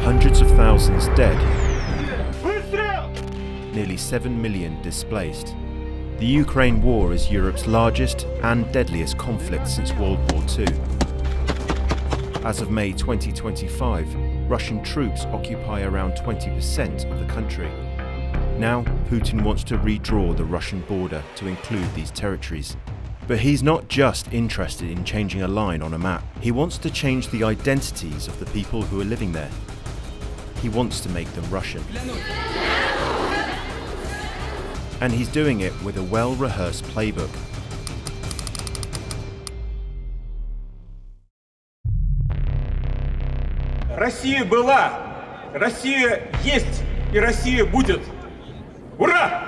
Hundreds of thousands dead. Nearly 7 million displaced. The Ukraine war is Europe's largest and deadliest conflict since World War II. As of May 2025, Russian troops occupy around 20% of the country. Now, Putin wants to redraw the Russian border to include these territories. But he's not just interested in changing a line on a map. He wants to change the identities of the people who are living there. He wants to make them Russian. And he's doing it with a well-rehearsed playbook. Россия была, Россия есть и Россия будет. Ура!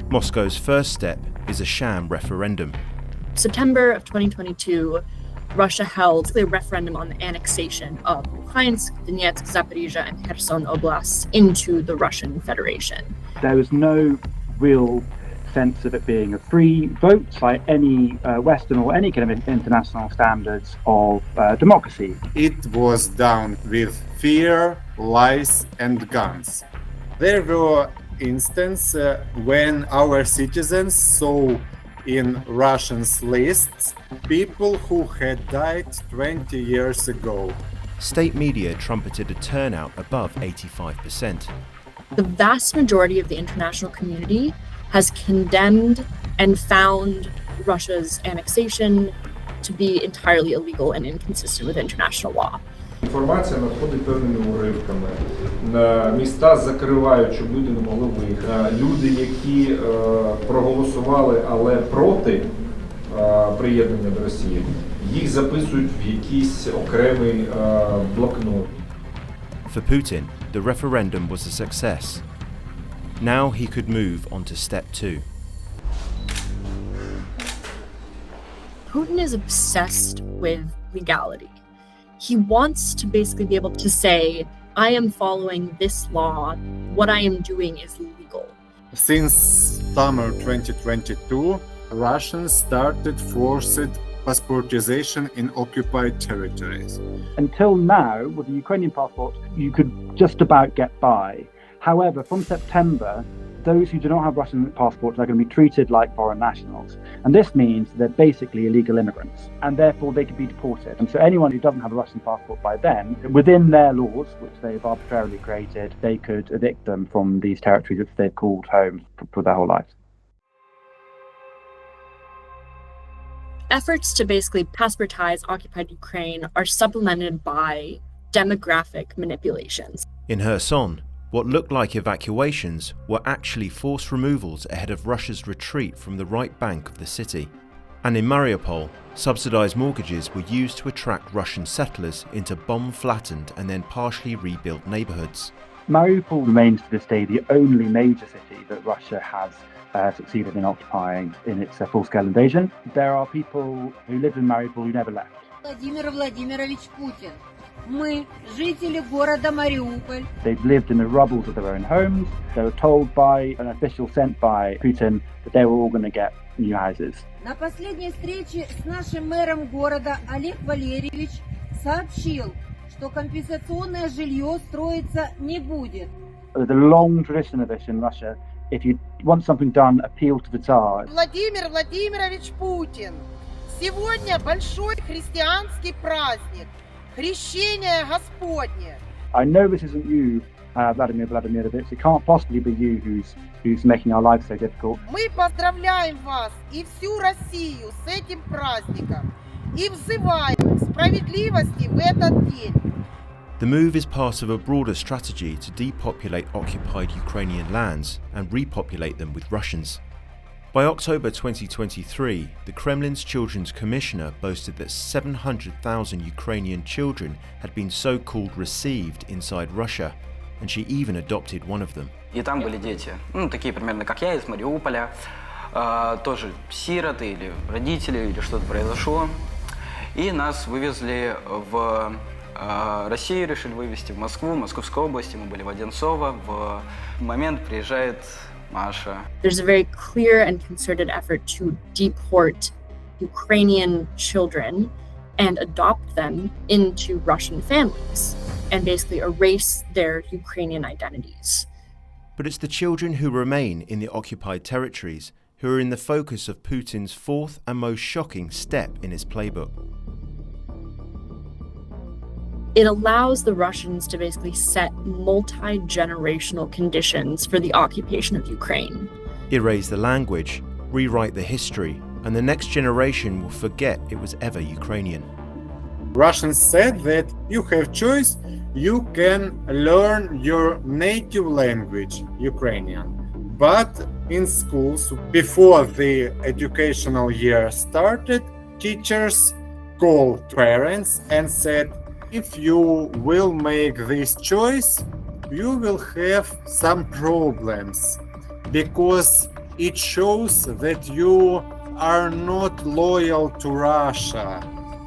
Moscow's first step is a sham referendum. September of 2022, Russia held a referendum on the annexation of Luhansk, Donetsk, Zaporizhia, and Kherson oblasts into the Russian Federation. There was no real sense of it being a free vote by any Western or any kind of international standards of democracy. It was done with fear, lies, and guns. There were instances when our citizens saw in Russians' lists people who had died 20 years ago. State media trumpeted a turnout above 85%. The vast majority of the international community has condemned and found Russia's annexation to be entirely illegal and inconsistent with international law. Інформація надходить певними уривками. Міста закривають, щоб люди не могли виїхати. Люди, які проголосували, але проти приєднання до Росії, їх записують в якийсь окремий блокнот. For Putin, the referendum was a success. Now he could move on to step 2. Putin is obsessed with legality. He wants to basically be able to say, I am following this law, what I am doing is legal. Since summer 2022, Russians started forced passportization in occupied territories. Until now, with the Ukrainian passport, you could just about get by. However, from September, those who do not have Russian passports are going to be treated like foreign nationals. And this means they're basically illegal immigrants, and therefore they could be deported. And so anyone who doesn't have a Russian passport by then, within their laws, which they've arbitrarily created, they could evict them from these territories which they've called home for their whole lives. Efforts to basically passportize occupied Ukraine are supplemented by demographic manipulations. In Kherson, what looked like evacuations were actually forced removals ahead of Russia's retreat from the right bank of the city. And in Mariupol, subsidized mortgages were used to attract Russian settlers into bomb-flattened and then partially rebuilt neighborhoods. Mariupol remains to this day the only major city that Russia has succeeded in occupying in its full-scale invasion. There are people who live in Mariupol who never left. Владимир Владимирович Путин. Мы жители города Мариуполь. They've lived in the rubbles of their own homes. They were told by an official sent by Putin that they were all going to get new houses. На последней встрече с нашим мэром города Олег Валерьевич сообщил, что компенсационное жилье строиться не будет. There's a long tradition of this in Russia. If you want something done, appeal to the Tsar. Владимир Владимирович Путин. Сегодня большой христианский праздник. Крещение Господне. I know this isn't you, Vladimir Vladimirovich. It can't possibly be you who's making our lives so difficult. Мы поздравляем вас и всю Россию с этим праздником и взываем к справедливости в этот день. The move is part of a broader strategy to depopulate occupied Ukrainian lands and repopulate them with Russians. By October 2023, the Kremlin's Children's Commissioner boasted that 700,000 Ukrainian children had been so-called received inside Russia, and she even adopted one of them. И там были дети, такие примерно как я, из Мариуполя, тоже сироты или родители, или что-то произошло. И нас вывезли в Россию, решили вывезти в Москву, Московской области, мы были в Одинцово. В момент приезжает Masha. There's a very clear and concerted effort to deport Ukrainian children and adopt them into Russian families and basically erase their Ukrainian identities. But it's the children who remain in the occupied territories who are in the focus of Putin's fourth and most shocking step in his playbook. It allows the Russians to basically set multi-generational conditions for the occupation of Ukraine. Erase the language, rewrite the history, and the next generation will forget it was ever Ukrainian. Russians said that you have choice, you can learn your native language, Ukrainian. But in schools, before the educational year started, teachers called parents and said, if you will make this choice, you will have some problems, because it shows that you are not loyal to Russia.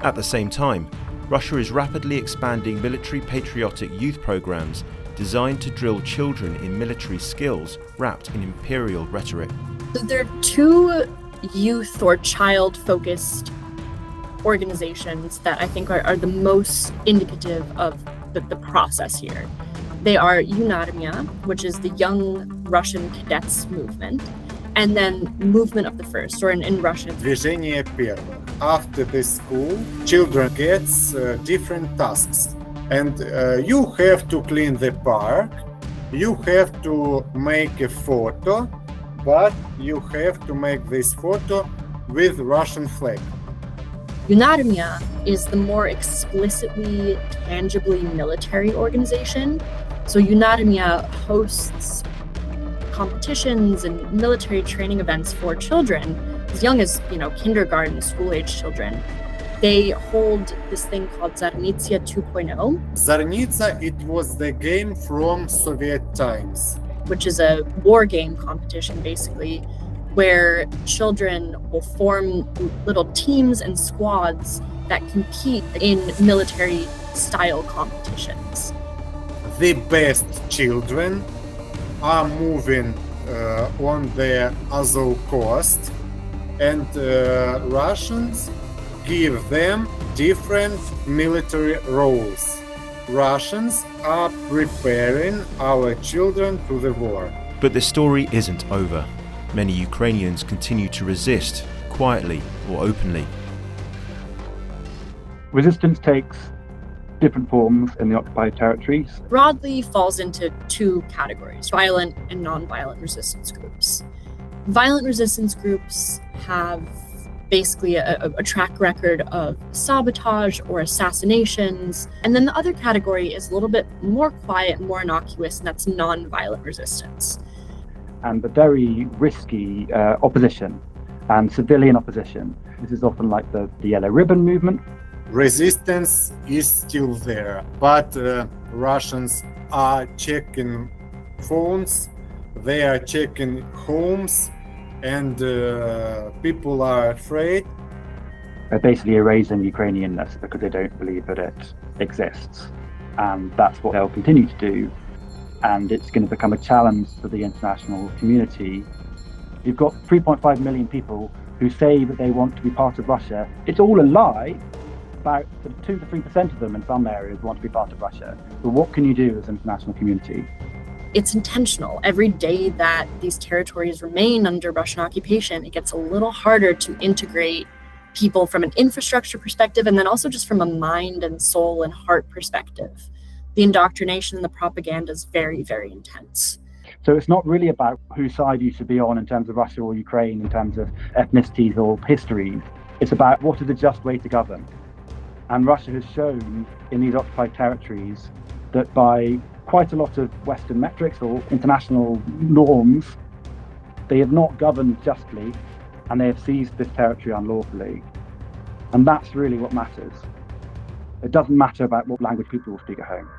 At the same time, Russia is rapidly expanding military-patriotic youth programs designed to drill children in military skills wrapped in imperial rhetoric. So there are two youth or child-focused organizations that I think are the most indicative of the process here. They are Yunarmia, which is the Young Russian Cadets Movement, and then Movement of the First, or in Russian. Движение первых. After the school, children get different tasks. And you have to clean the park, you have to make a photo, but you have to make this photo with Russian flag. Yunarmia is the more explicitly, tangibly military organization. So Yunarmia hosts competitions and military training events for children as young as, kindergarten, school-age children. They hold this thing called Zarnitsia 2.0. Zarnitsa, it was the game from Soviet times, which is a war game competition, basically, where children will form little teams and squads that compete in military-style competitions. The best children are moving on the Azov coast, and Russians give them different military roles. Russians are preparing our children to the war. But the story isn't over. Many Ukrainians continue to resist, quietly or openly. Resistance takes different forms in the occupied territories. Broadly falls into two categories: violent and non-violent resistance groups. Violent resistance groups have basically a track record of sabotage or assassinations. And then the other category is a little bit more quiet, more innocuous, and that's non-violent resistance. And the very risky opposition and civilian opposition. This is often like the Yellow Ribbon movement. Resistance is still there, but Russians are checking phones, they are checking homes, and people are afraid. They're basically erasing Ukrainianness because they don't believe that it exists. And that's what they'll continue to do. And it's going to become a challenge for the international community. You've got 3.5 million people who say that they want to be part of Russia. It's all a lie. About 2 to 3% of them in some areas want to be part of Russia. But what can you do as an international community? It's intentional. Every day that these territories remain under Russian occupation, it gets a little harder to integrate people from an infrastructure perspective, and then also just from a mind and soul and heart perspective. The indoctrination and the propaganda is very, very intense. So it's not really about whose side you should be on in terms of Russia or Ukraine, in terms of ethnicities or histories. It's about what is the just way to govern. And Russia has shown in these occupied territories that by quite a lot of Western metrics or international norms, they have not governed justly, and they have seized this territory unlawfully. And that's really what matters. It doesn't matter about what language people will speak at home.